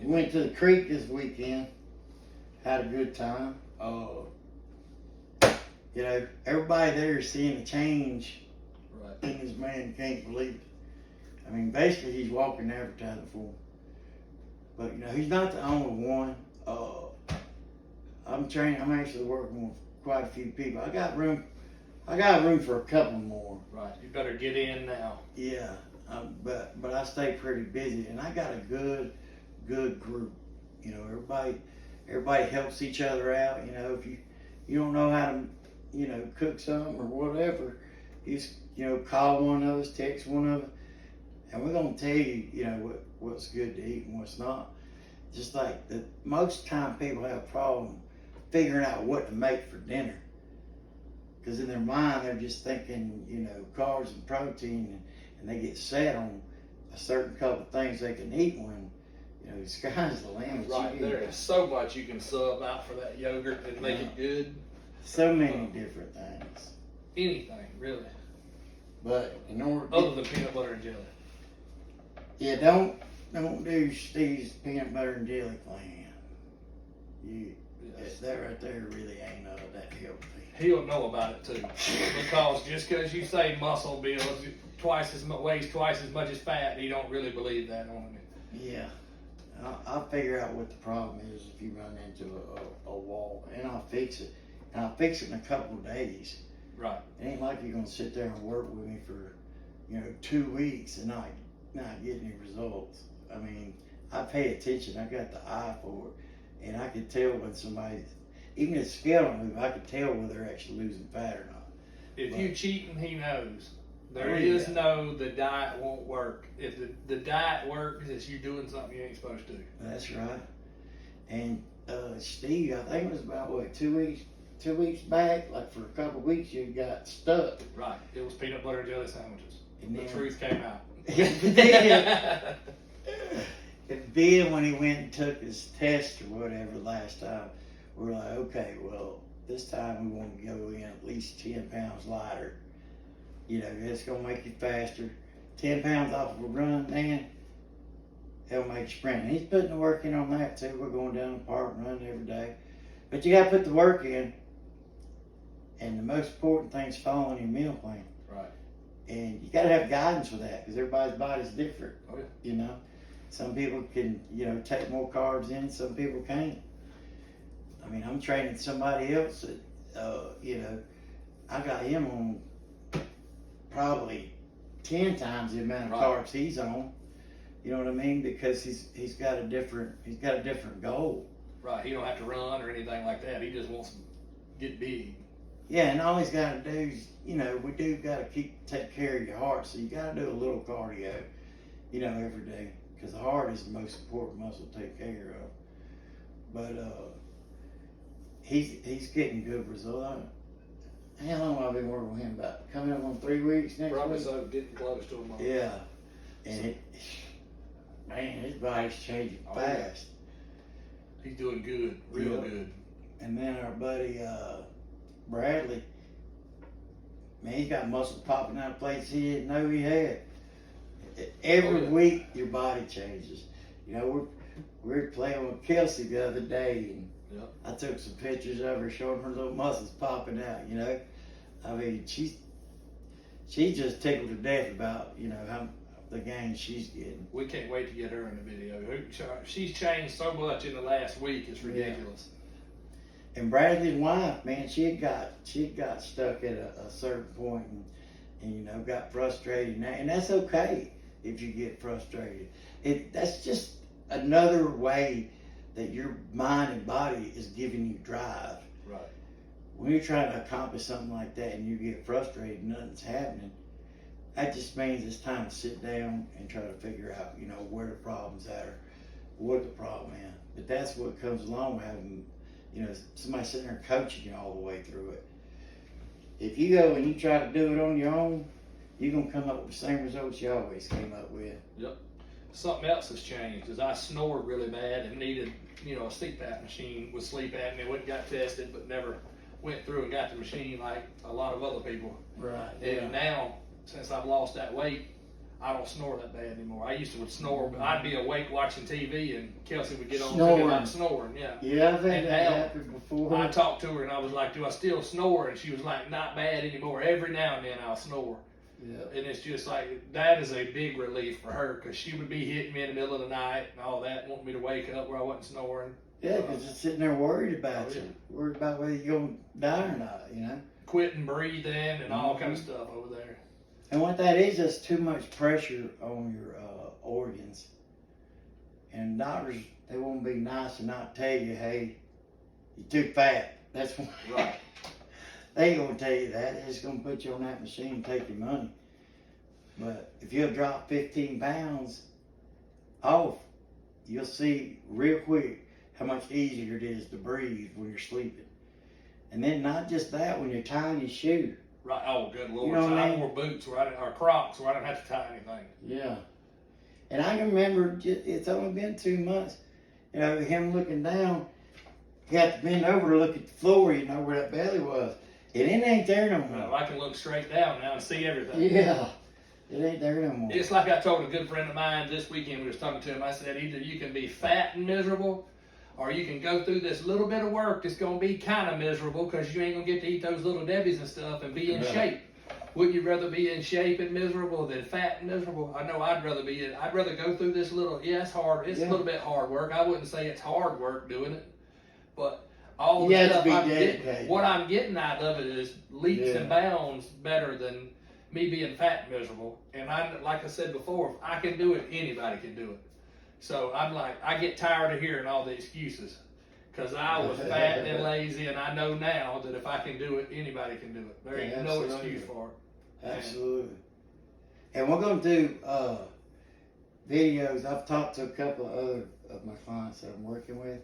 We went to the creek this weekend. Had a good time. You know, everybody there is seeing the change in this man. Can't believe it. I mean, basically, he's walking advertising for him. But, you know, he's not the only one. I'm actually working with quite a few people. I got room for a couple more. Right. You better get in now. Yeah. But I stay pretty busy, and I got a good group. You know, everybody helps each other out. You know, if you don't know how to, you know, cook something or whatever, just, you know, call one of us, text one of us, and we're gonna tell you, you know, what's good to eat and what's not. Just like most time people have a problem figuring out what to make for dinner, because in their mind they're just thinking, you know, carbs and protein, and they get set on a certain couple of things they can eat when, you know, the sky's the limit. Right, there is so much you can sub out for that yogurt and make it good. So many different things. Anything, really. But in order other than peanut butter and jelly. Yeah, don't do Steve's peanut butter and jelly plan. That right there really ain't that healthy. He'll know about it too, because just because you say muscle builds weighs twice as much as fat, he don't really believe that on it. Yeah, I'll figure out what the problem is if you run into a wall, and I'll fix it. And I'll fix it in a couple of days. Right. It ain't like you're gonna sit there and work with me for, you know, 2 weeks and not get any results. I mean, I pay attention. I got the eye for it, and I can tell when somebody's, even if the scale don't move, I can tell whether they're actually losing fat or not. If you cheating, he knows. There is no the diet won't work. If the diet works, it's you doing something you ain't supposed to. That's right. And Steve, I think it was about what 2 weeks. 2 weeks back, like for a couple of weeks, you got stuck. Right. It was peanut butter and jelly sandwiches. And the truth came out. And then when he went and took his test or whatever last time, we're like, okay, well, this time we want to go in at least 10 pounds lighter. You know, it's going to make you faster. 10 pounds off of a run, man, it'll make you sprint. And he's putting the work in on that too. We're going down the park and running every day. But you got to put the work in. And the most important thing is following your meal plan. Right. And you got to have guidance for that, because everybody's body's different. Oh, yeah. You know, some people can, you know, take more carbs in, some people can't. I mean, I'm training somebody else that, you know, I got him on probably 10 times the amount of carbs he's on. You know what I mean? Because he's got a different goal. Right. He don't have to run or anything like that. He just wants to get big. Yeah, and all he's got to do is, you know, we do got to take care of your heart, so you got to do a little cardio, you know, every day, because the heart is the most important muscle to take care of. But he's getting good results. How long have I been working with him? About coming up on 3 weeks next Probably week? so, getting close to him. Yeah, and man, his body's changing fast. He's doing good, real good. And then our buddy Bradley, man, he's got muscle popping out of places he didn't know he had. Every week, your body changes. You know, we were playing with Kelsey the other day, and I took some pictures of her, showing her little muscles popping out. You know, I mean, she's just tickled to death about, you know, how the gains she's getting. We can't wait to get her in the video. She's changed so much in the last week; it's ridiculous. Yeah. And Bradley's wife, man, she had got stuck at a certain point, and you know, got frustrated, and that's okay if you get frustrated. That's just another way that your mind and body is giving you drive. Right. When you're trying to accomplish something like that and you get frustrated, nothing's happening, that just means it's time to sit down and try to figure out, you know, where the problem's at or what the problem is. But that's what comes along with having, you know, somebody sitting there coaching you all the way through it. If you go and you try to do it on your own, you're going to come up with the same results you always came up with. Yep. Something else has changed is I snored really bad and needed, you know, a CPAP machine with sleep apnea. Went and got tested, but never went through and got the machine like a lot of other people. Right. And now, since I've lost that weight, I don't snore that bad anymore. I used to would snore, but I'd be awake watching TV, and Kelsey would get on Snoring. and I'm snoring. Yeah. Yeah, I've had And that now, happen before. I talked to her and I was like, "Do I still snore?" And she was like, "Not bad anymore. Every now and then I'll snore." Yeah. And it's just like that is a big relief for her because she would be hitting me in the middle of the night and all that, wanting me to wake up where I wasn't snoring. Yeah, because it's sitting there worried about Oh, yeah. you, worried about whether you're going to die or not, you know. Quitting breathing and all kind of stuff over there. And what that is, that's too much pressure on your organs. And doctors, they won't be nice and not tell you, hey, you're too fat. That's why. Right. They ain't gonna tell you that. They're just gonna put you on that machine and take your money. But if you'll drop 15 pounds off, you'll see real quick how much easier it is to breathe when you're sleeping. And then not just that, when you're tying your shoe. Right. Oh, good Lord. You know So what I I mean? wore boots or Crocs where I didn't have to tie anything. Yeah. And I can remember, it's only been 2 months, you know, him looking down. He had to bend over to look at the floor, you know, where that belly was. And it ain't there no Well, more. I can look straight down now and see everything. Yeah. It ain't there no more. It's like I told a good friend of mine this weekend. We was talking to him. I said, either you can be fat and miserable, or you can go through this little bit of work that's gonna be kind of miserable because you ain't gonna get to eat those little Debbies and stuff and be in Yeah. shape. Wouldn't you rather be in shape and miserable than fat and miserable? I know I'd rather go through this little. Yeah, it's hard. It's Yeah. a little bit hard work. I wouldn't say it's hard work doing it, but all You the have to stuff be I'm getting, dedicated. what I'm getting out of it is leaps Yeah. and bounds better than me being fat and miserable. And like I said before, if I can do it, anybody can do it. So I'm like, I get tired of hearing all the excuses. Because I was fat and lazy, and I know now that if I can do it, anybody can do it. There ain't Yeah, no absolutely. excuse for it. Absolutely. And we're going to do videos. I've talked to a couple of other of my clients that I'm working with,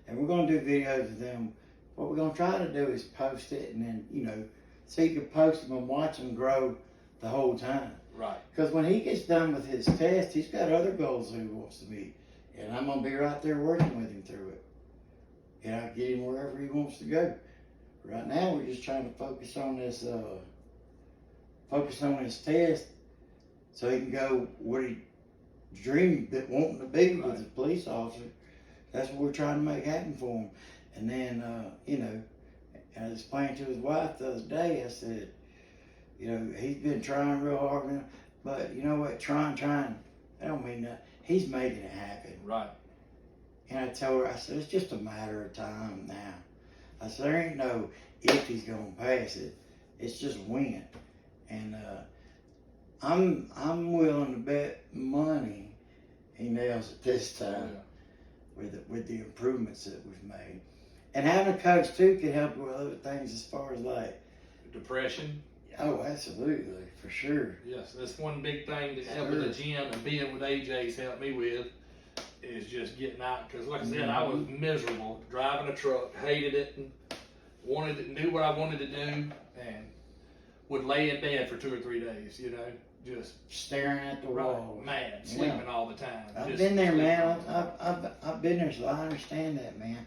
and we're going to do videos of them. What we're going to try to do is post it, and then, you know, so you can post them and watch them grow the whole time. Right. Because when he gets done with his test, he's got other goals that he wants to meet. And I'm going to be right there working with him through it. And I'll get him wherever he wants to go. Right now, we're just trying to focus on this test so he can go what he dreamed of wanting to be with a police officer. That's what we're trying to make happen for him. And then, you know, I was explained to his wife the other day, I said, you know, he's been trying real hard, man, but you know what, trying, that don't mean that. He's making it happen. Right. And I told her, I said, it's just a matter of time now. I said, there ain't no if he's going to pass it. It's just when. And I'm willing to bet money he nails it this time with the improvements that we've made. And having a coach, too, can help with other things as far as like, Depression. oh, absolutely, for sure. Yes, that's one big thing that helped with the gym and being with AJ's helped me with is just getting out. Because like I said, I was miserable driving a truck, hated it, and knew what I wanted to do, and would lay in bed for 2 or 3 days. You know, just Staring at the wall. mad, sleeping all the time. I've just been there, sleeping man. all the time. I've been there, so I understand that, man.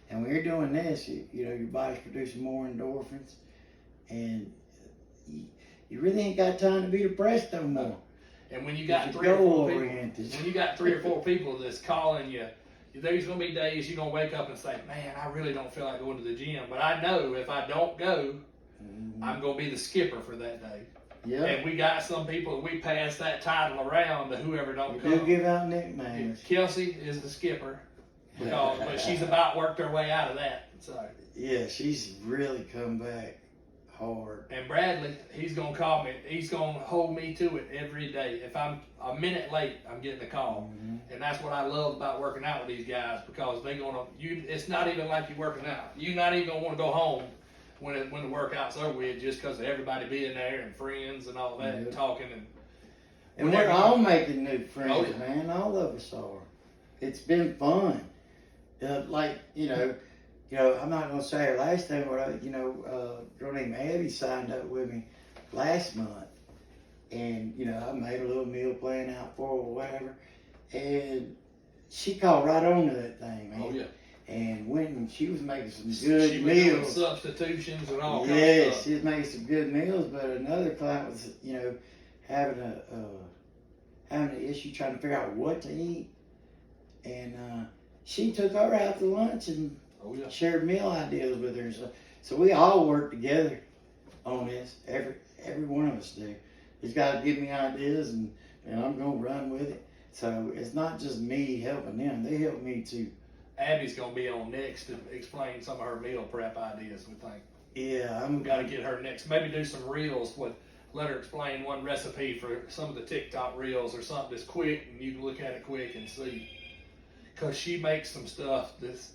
And when you're doing this, you know, your body's producing more endorphins, and you really ain't got time to be depressed no more. And when you got It's 3 or 4 people, goal-oriented. when you got 3 or 4 people that's calling you, there's gonna be days you're gonna wake up and say, "Man, I really don't feel like going to the gym." But I know if I don't go, I'm gonna be the skipper for that day. Yeah. And we got some people, we pass that title around to whoever don't You come. do give out nicknames. Kelsey is the skipper, but she's about worked her way out of that. So. Yeah, she's really come back hard. And Bradley, he's gonna call me. He's gonna hold me to it every day. If I'm a minute late, I'm getting a call, and that's what I love about working out with these guys because they gonna It's not even like you working out. You're not even gonna want to go home when the workout's over with, just because of everybody being there and friends and all that, and talking And we're all making new friends, Oh, yeah. man. All of us are. It's been fun. Like, you know, I'm not gonna say her last name, but a girl named Abby signed up with me last month, and I made a little meal plan out for her or whatever, and she caught right on to that thing, man. Oh yeah. And went and she was making some good She was doing meals. substitutions and all kinds of Yes, stuff. she was making some good meals, but another client was, having having an issue trying to figure out what to eat, and she took her out to lunch and Oh yeah. shared meal ideas with her. So we all work together on this. Every one of us do. He's got to give me ideas, and I'm gonna run with it. So it's not just me helping them; they help me too. Abby's gonna be on next to explain some of her meal prep ideas. We think. Yeah, We got to get her next. Maybe do some reels with. Let her explain one recipe for some of the TikTok reels or something that's quick, and you can look at it quick and see. Cause she makes some stuff that's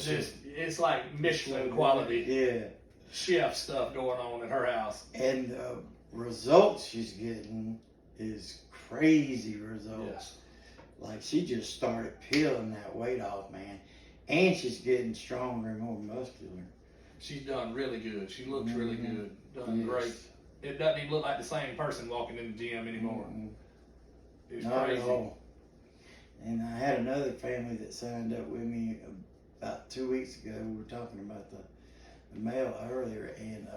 just it's like Michelin quality Yeah, chef stuff going on in her house. and the results she's getting is crazy results. Yes. Like she just started peeling that weight off, man, and she's getting stronger and more muscular. She's done really good. She looks really Mhm. good. Done Yes. great. It doesn't even look like the same person walking in the gym anymore. Mm-mm. It's Not crazy. at all. And I had another family that signed up with me about 2 weeks ago. We were talking about the mail earlier, and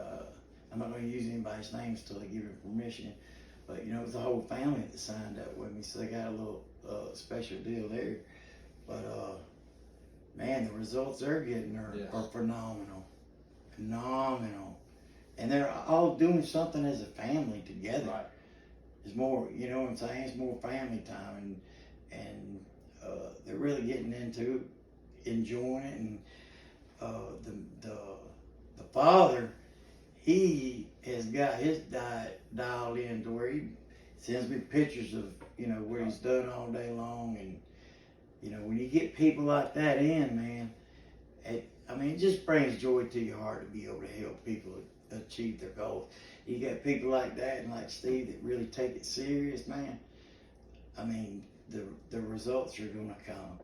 I'm not going to use anybody's names till they give me permission. But it was the whole family that signed up with me, so they got a little special deal there. But man, the results they're getting are phenomenal, and they're all doing something as a family together. Right. It's more, you know what I'm saying? It's more family time, and they're really getting into enjoying it. And the father, he has got his diet dialed in to where he sends me pictures of where he's done all day long. And when you get people like that in, man, it just brings joy to your heart to be able to help people achieve their goals. You got people like that and like Steve that really take it serious, man. I mean, the results are gonna come.